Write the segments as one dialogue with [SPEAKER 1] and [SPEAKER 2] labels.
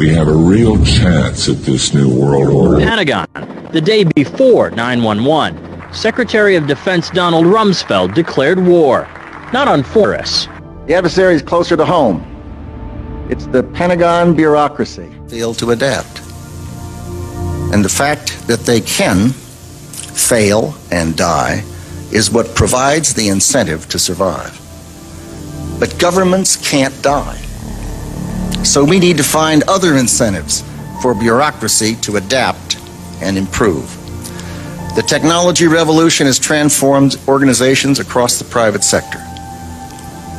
[SPEAKER 1] we have a real chance at this new world order.
[SPEAKER 2] Pentagon. The day before 9/11, Secretary of Defense Donald Rumsfeld declared war, not on foreigners.
[SPEAKER 3] The adversary is closer to home. It's the Pentagon bureaucracy.
[SPEAKER 4] Fail to adapt. And the fact that they can fail and die is what provides the incentive to survive. But governments can't die. So we need to find other incentives for bureaucracy to adapt and improve. The technology revolution has transformed organizations across the private sector.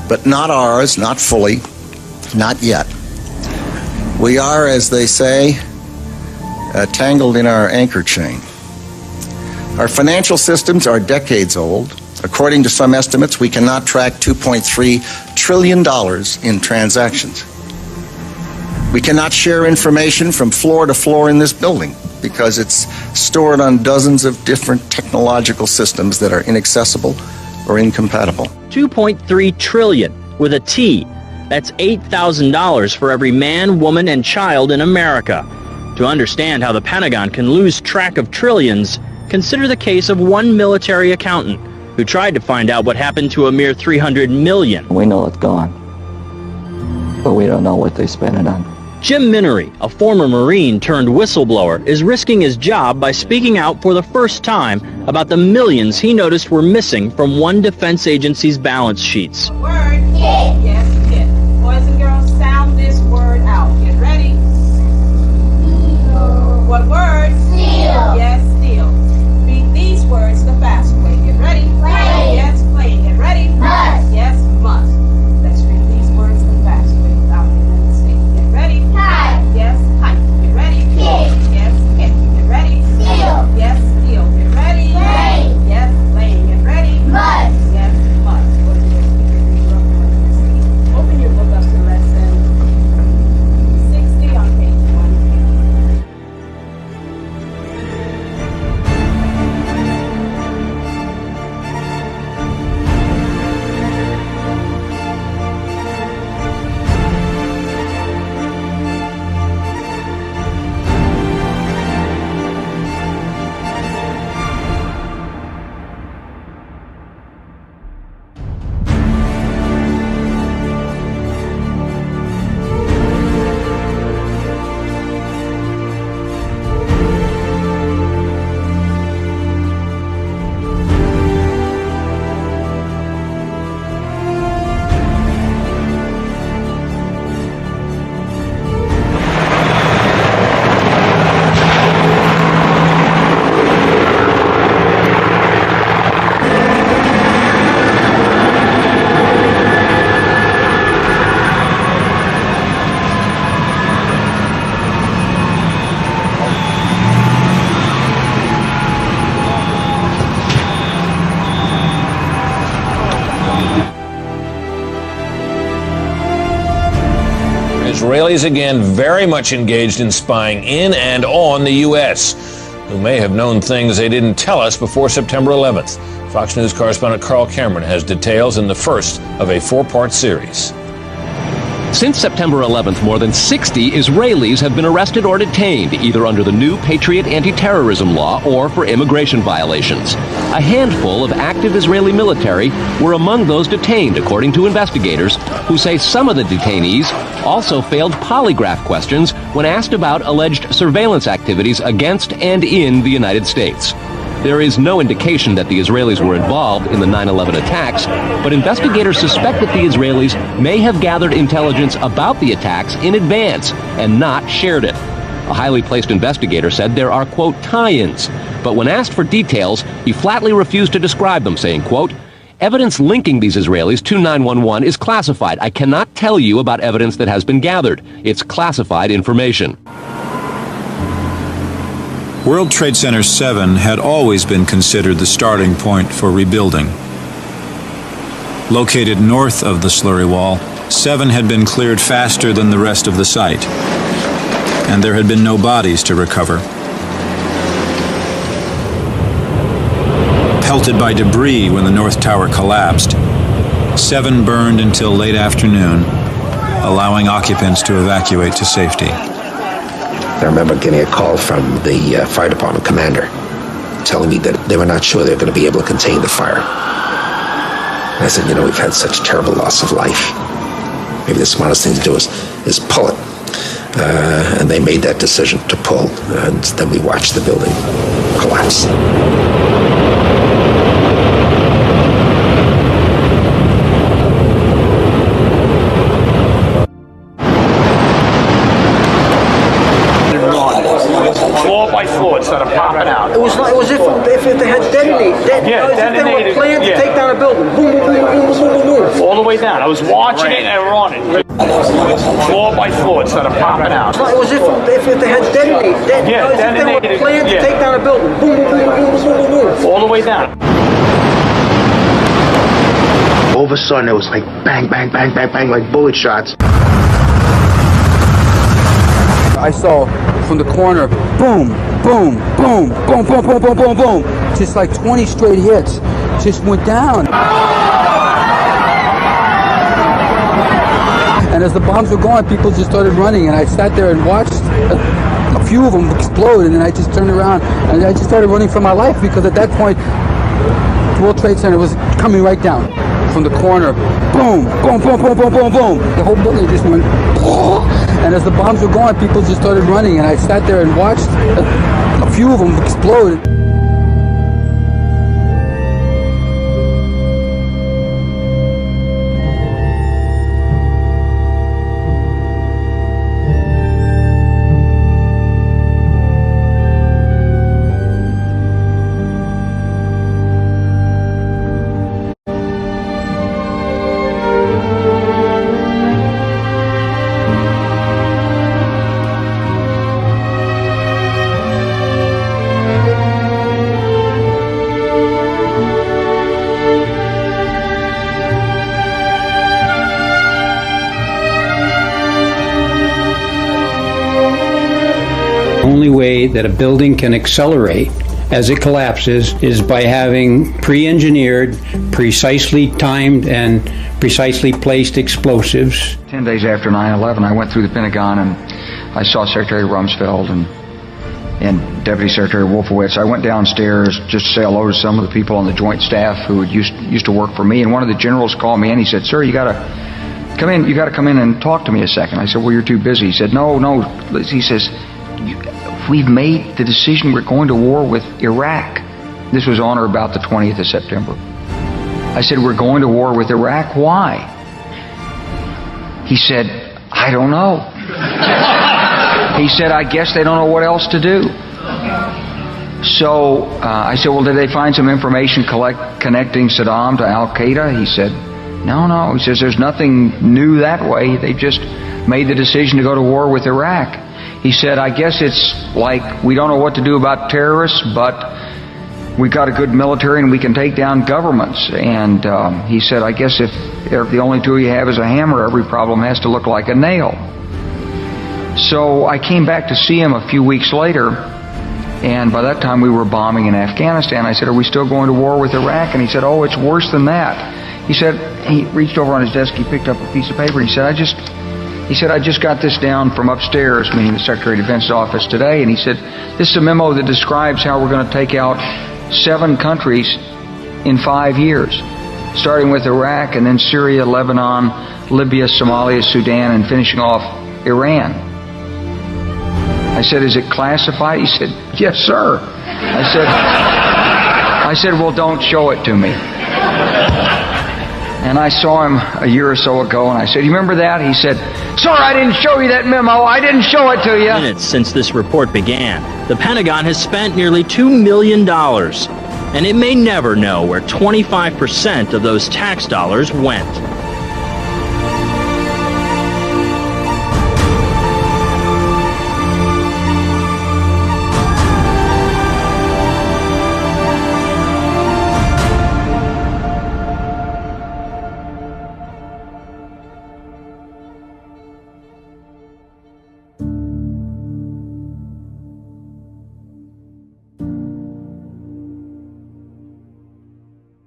[SPEAKER 4] But not ours, not fully, not yet. We are, as they say, tangled in our anchor chain. Our financial systems are decades old. According to some estimates, we cannot track $2.3 trillion in transactions. We cannot share information from floor to floor in this building because it's stored on dozens of different technological systems that are inaccessible or incompatible.
[SPEAKER 2] 2.3 trillion with a T. That's $8,000 for every man, woman, and child in America. To understand how the Pentagon can lose track of trillions, consider the case of one military accountant who tried to find out what happened to a mere 300 million.
[SPEAKER 5] We know it's gone, but we don't know what they spent it on.
[SPEAKER 2] Jim Minery, a former Marine turned whistleblower, is risking his job by speaking out for the first time about the millions he noticed were missing from one defense agency's balance sheets.
[SPEAKER 6] Word, kid. Yes, kid. Boys and girls, sound this word out. Get ready. What word? Steal. Yes, steal. Read these words the fast way. Get ready. Play. Yes, play. Get ready. Must. Yes, must. Let's read these words the fast way without making a mistake. Get ready. Hide. Yes, hide. Get ready. Kick. Yes, kick. Get ready. Steal. Yes, steal. Get ready. Play. Yes, play. Get ready. Must. Yes, must. Open your book up to lesson 60 on page 1.
[SPEAKER 7] Israelis again very much engaged in spying in and on the U.S., who may have known things they didn't tell us before September 11th. Fox News correspondent Carl Cameron has details in the first of a 4-part series.
[SPEAKER 8] Since September 11th, more than 60 Israelis have been arrested or detained, either under the new Patriot anti-terrorism law or for immigration violations. A handful of active Israeli military were among those detained, according to investigators, who say some of the detainees also failed polygraph questions when asked about alleged surveillance activities against and in the United States. There is no indication that the Israelis were involved in the 9/11 attacks, but investigators suspect that the Israelis may have gathered intelligence about the attacks in advance and not shared it. A highly placed investigator said there are, quote, tie-ins, but when asked for details, he flatly refused to describe them, saying, quote, evidence linking these Israelis to 9/11 is classified. I cannot tell you about evidence that has been gathered. It's classified information.
[SPEAKER 9] World Trade Center 7 had always been considered the starting point for rebuilding. Located north of the slurry wall, 7 had been cleared faster than the rest of the site, and there had been no bodies to recover. Pelted by debris when the North Tower collapsed, 7 burned until late afternoon, allowing occupants to evacuate to safety.
[SPEAKER 10] I remember getting a call from the fire department commander telling me that they were not sure they were going to be able to contain the fire. And I said, you know, we've had such terrible loss of life. Maybe the smartest thing to do is pull it. And they made that decision to pull, and then we watched the building collapse.
[SPEAKER 11] Instead of popping out.
[SPEAKER 12] It was if they had detonated. If they were planned to take down a building. Boom, boom, boom, boom, boom, boom, boom.
[SPEAKER 11] All the way down. I was watching it and running. Floor by floor instead of popping out.
[SPEAKER 12] It was if they had detonated. If they were planned to take down a building. Boom, boom, boom, boom, boom, boom, boom.
[SPEAKER 11] All the way down.
[SPEAKER 10] All of a sudden, it was like bang, bang, bang, bang, bang, like bullet shots.
[SPEAKER 12] I saw from the corner, boom, boom, boom, boom, boom, boom, boom, boom, boom. Just like 20 straight hits. Just went down. And as the bombs were going, people just started running, and I sat there and watched a few of them explode, and then I just turned around and I just started running for my life, because at that point, the World Trade Center was coming right down from the corner. Boom, boom, boom, boom, boom, boom, boom. The whole building just went. And as the bombs were going, people just started running, and I sat there and watched a few of them explode.
[SPEAKER 13] The only way that a building can accelerate as it collapses is by having pre-engineered, precisely timed, and precisely placed explosives.
[SPEAKER 12] 10 days after 9/11, I went through the Pentagon and I saw Secretary Rumsfeld and Deputy Secretary Wolfowitz. I went downstairs just to say hello to some of the people on the Joint Staff who used to work for me, and one of the generals called me in. He said, "Sir, you got to come in and talk to me a second." I said, "Well, you're too busy." He said, "No." He says, "We've made the decision. We're going to war with Iraq." This was on or about the 20th of September. I said, "We're going to war with Iraq. Why?" He said, "I don't know." He said, "I guess they don't know what else to do." So I said, "Well, did they find some information connecting Saddam to Al-Qaeda?" He said, No. He says, "There's nothing new that way. They just made the decision to go to war with Iraq." He said, "I guess it's like we don't know what to do about terrorists, but we've got a good military and we can take down governments." And he said, "I guess if the only tool you have is a hammer, every problem has to look like a nail." So I came back to see him a few weeks later, and by that time we were bombing in Afghanistan. I said, "Are we still going to war with Iraq?" And he said, "Oh, it's worse than that." He said, he reached over on his desk, he picked up a piece of paper, and he said, I just got this down from upstairs," meaning the Secretary of Defense's office today, and he said, "This is a memo that describes how we're going to take out 7 countries in 5 years, starting with Iraq and then Syria, Lebanon, Libya, Somalia, Sudan, and finishing off Iran." I said, "Is it classified?" He said, "Yes, sir." I said, "Well, don't show it to me." And I saw him a year or so ago, and I said, "You remember that?" He said, "Sir, I didn't show you that memo. I didn't show it to you."
[SPEAKER 2] Minutes since this report began, the Pentagon has spent nearly $2 million, and it may never know where 25% of those tax dollars went.